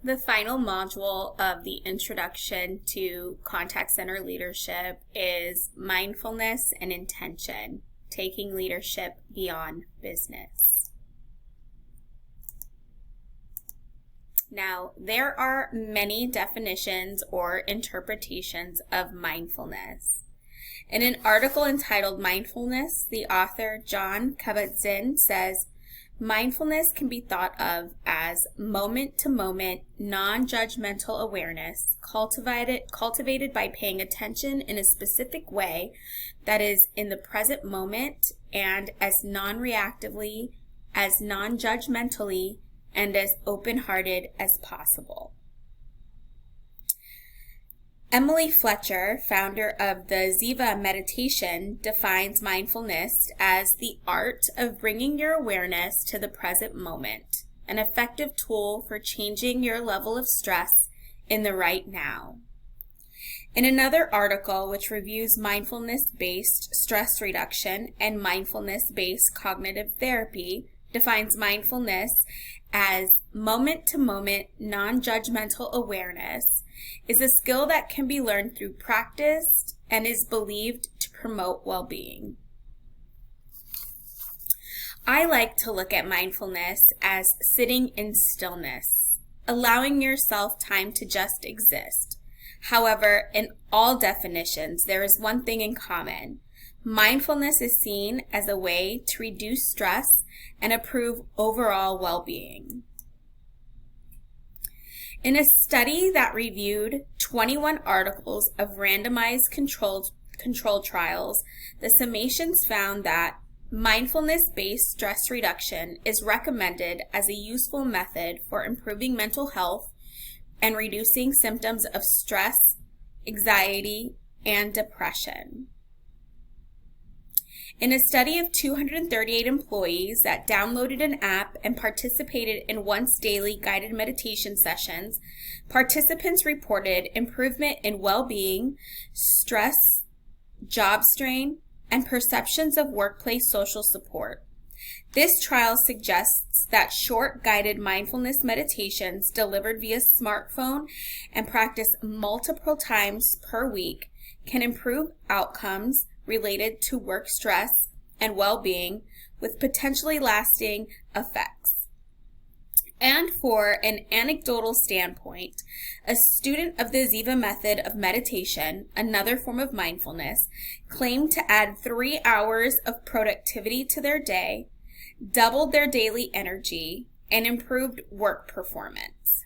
The final module of the Introduction to Contact Center Leadership is Mindfulness and Intention, taking leadership beyond business. Now, there are many definitions or interpretations of mindfulness. In an article entitled Mindfulness, the author John Kabat-Zinn says, mindfulness can be thought of as moment-to-moment, non-judgmental awareness cultivated by paying attention in a specific way that is in the present moment and as non-reactively, as non-judgmentally, and as open-hearted as possible. Emily Fletcher, founder of the Ziva meditation, defines mindfulness as the art of bringing your awareness to the present moment, an effective tool for changing your level of stress in the right now. In another article which reviews mindfulness-based stress reduction and mindfulness-based cognitive therapy, defines mindfulness as moment-to-moment, non-judgmental awareness is a skill that can be learned through practice and is believed to promote well-being. I like to look at mindfulness as sitting in stillness, allowing yourself time to just exist. However, in all definitions, there is one thing in common. Mindfulness is seen as a way to reduce stress and improve overall well-being. In a study that reviewed 21 articles of randomized control trials, the summations found that mindfulness-based stress reduction is recommended as a useful method for improving mental health and reducing symptoms of stress, anxiety, and depression. In a study of 238 employees that downloaded an app and participated in once daily guided meditation sessions, participants reported improvement in well-being, stress, job strain, and perceptions of workplace social support. This trial suggests that short guided mindfulness meditations delivered via smartphone and practiced multiple times per week can improve outcomes related to work stress and well-being with potentially lasting effects. And for an anecdotal standpoint, a student of the Ziva method of meditation, another form of mindfulness, claimed to add 3 hours of productivity to their day, doubled their daily energy, and improved work performance.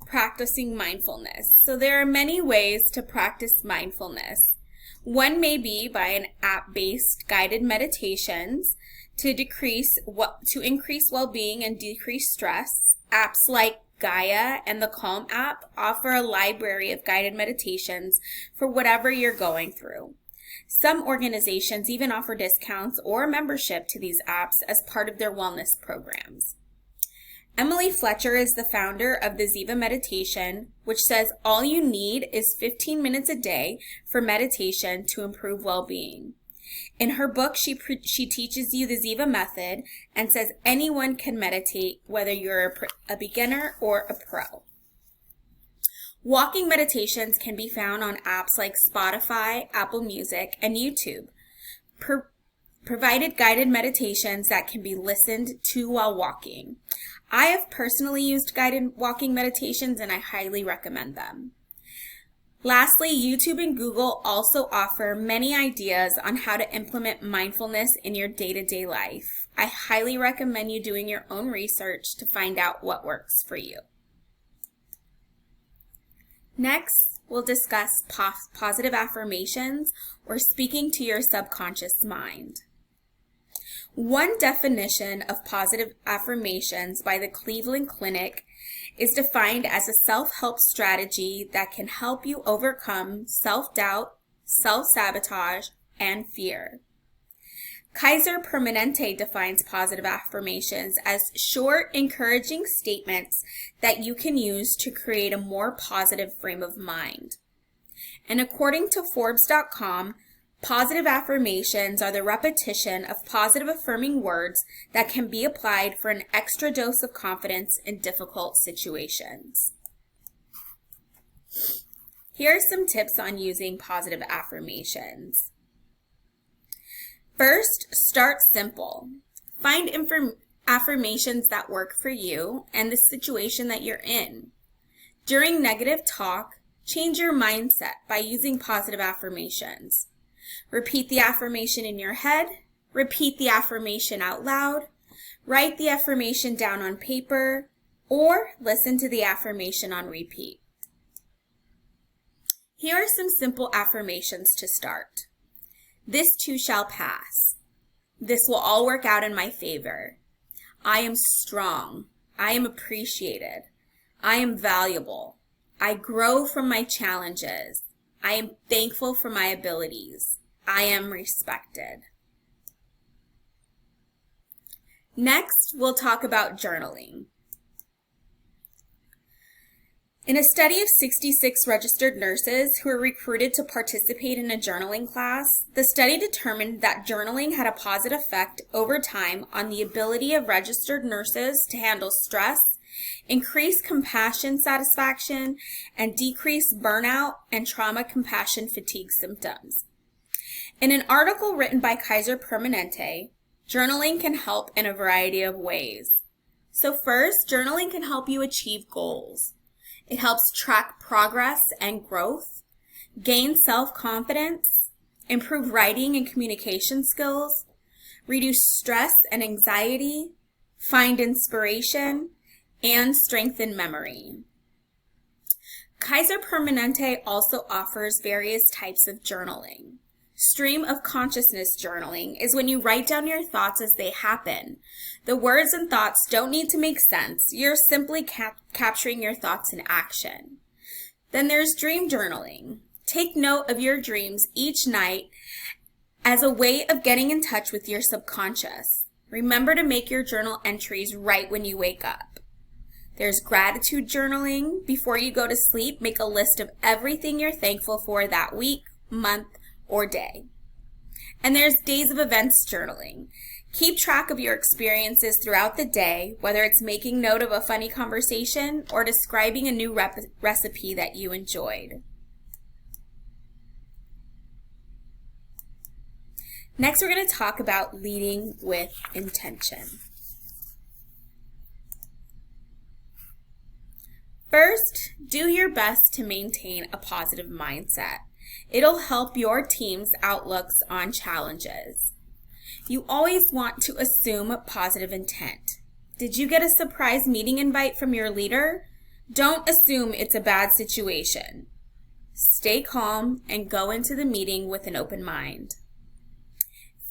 Practicing mindfulness. So there are many ways to practice mindfulness. One may be by an app-based guided meditations to increase well-being and decrease stress. Apps like Gaia and the Calm app offer a library of guided meditations for whatever you're going through. Some organizations even offer discounts or membership to these apps as part of their wellness programs. Emily Fletcher is the founder of the Ziva meditation, which says all you need is 15 minutes a day for meditation to improve well-being. In her book, she teaches you the Ziva method and says anyone can meditate, whether you're a beginner or a pro. Walking meditations can be found on apps like Spotify, Apple Music, and YouTube, provided guided meditations that can be listened to while walking. I have personally used guided walking meditations and I highly recommend them. Lastly, YouTube and Google also offer many ideas on how to implement mindfulness in your day-to-day life. I highly recommend you doing your own research to find out what works for you. Next, we'll discuss positive affirmations or speaking to your subconscious mind. One definition of positive affirmations by the Cleveland Clinic is defined as a self-help strategy that can help you overcome self-doubt, self-sabotage, and fear. Kaiser Permanente defines positive affirmations as short, encouraging statements that you can use to create a more positive frame of mind. And according to Forbes.com, Positive affirmations are the repetition of positive affirming words that can be applied for an extra dose of confidence in difficult situations. Here are some tips on using positive affirmations. First, start simple. Find affirmations that work for you and the situation that you're in. During negative talk, change your mindset by using positive affirmations. Repeat the affirmation in your head, repeat the affirmation out loud, write the affirmation down on paper, or listen to the affirmation on repeat. Here are some simple affirmations to start. This too shall pass. This will all work out in my favor. I am strong. I am appreciated. I am valuable. I grow from my challenges. I am thankful for my abilities. I am respected. Next, we'll talk about journaling. In a study of 66 registered nurses who were recruited to participate in a journaling class, the study determined that journaling had a positive effect over time on the ability of registered nurses to handle stress, increase compassion satisfaction, and decrease burnout and trauma compassion fatigue symptoms. In an article written by Kaiser Permanente, journaling can help in a variety of ways. So first, journaling can help you achieve goals. It helps track progress and growth, gain self-confidence, improve writing and communication skills, reduce stress and anxiety, find inspiration, and strengthen memory. Kaiser Permanente also offers various types of journaling. Stream of consciousness journaling is when you write down your thoughts as they happen. The words and thoughts don't need to make sense. You're simply capturing your thoughts in action. Then there's dream journaling. Take note of your dreams each night as a way of getting in touch with your subconscious. Remember to make your journal entries right when you wake up. There's gratitude journaling. Before you go to sleep, make a list of everything you're thankful for that week, month, or day. And there's days of events journaling. Keep track of your experiences throughout the day, whether it's making note of a funny conversation or describing a new recipe that you enjoyed. Next, we're going to talk about leading with intention. First, do your best to maintain a positive mindset. It'll help your team's outlooks on challenges. You always want to assume positive intent. Did you get a surprise meeting invite from your leader? Don't assume it's a bad situation. Stay calm and go into the meeting with an open mind.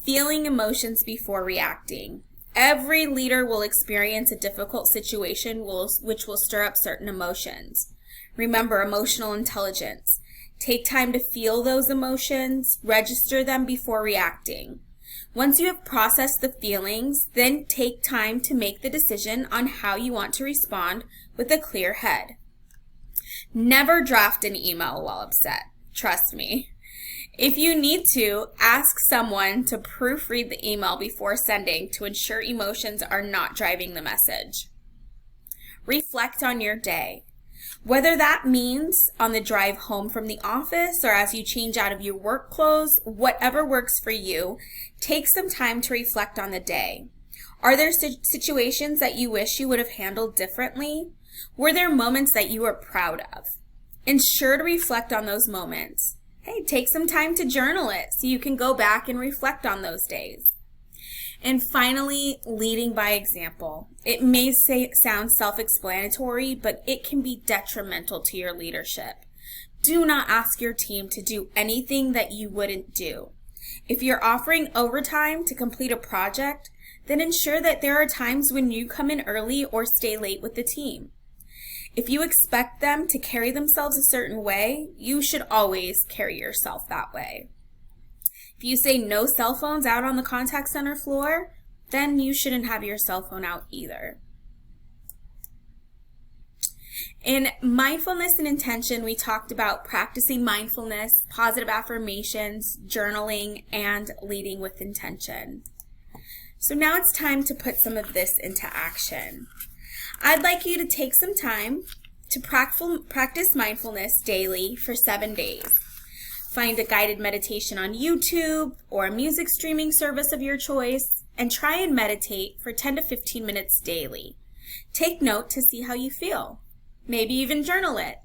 Feeling emotions before reacting. Every leader will experience a difficult situation which will stir up certain emotions. Remember emotional intelligence. Take time to feel those emotions, register them before reacting. Once you have processed the feelings, then take time to make the decision on how you want to respond with a clear head. Never draft an email while upset. Trust me. If you need to, ask someone to proofread the email before sending to ensure emotions are not driving the message. Reflect on your day. Whether that means on the drive home from the office or as you change out of your work clothes, whatever works for you, take some time to reflect on the day. Are there situations that you wish you would have handled differently? Were there moments that you were proud of? Ensure to reflect on those moments. Hey, take some time to journal it so you can go back and reflect on those days. And finally, leading by example. It may sound self-explanatory, but it can be detrimental to your leadership. Do not ask your team to do anything that you wouldn't do. If you're offering overtime to complete a project, then ensure that there are times when you come in early or stay late with the team. If you expect them to carry themselves a certain way, you should always carry yourself that way. If you say no cell phones out on the contact center floor, then you shouldn't have your cell phone out either. In Mindfulness and Intention, we talked about practicing mindfulness, positive affirmations, journaling, and leading with intention. So now it's time to put some of this into action. I'd like you to take some time to practice mindfulness daily for 7 days. Find a guided meditation on YouTube or a music streaming service of your choice and try and meditate for 10 to 15 minutes daily. Take note to see how you feel. Maybe even journal it.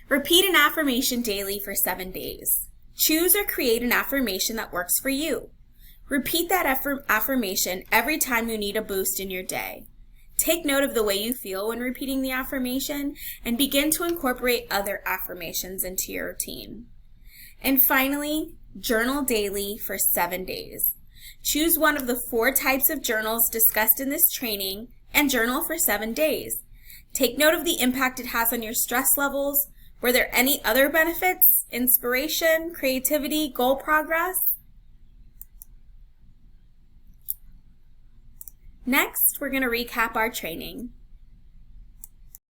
Repeat an affirmation daily for 7 days. Choose or create an affirmation that works for you. Repeat that affirmation every time you need a boost in your day. Take note of the way you feel when repeating the affirmation and begin to incorporate other affirmations into your routine. And finally, journal daily for 7 days. Choose one of the 4 types of journals discussed in this training and journal for 7 days. Take note of the impact it has on your stress levels. Were there any other benefits? Inspiration, creativity, goal progress? Next, we're going to recap our training.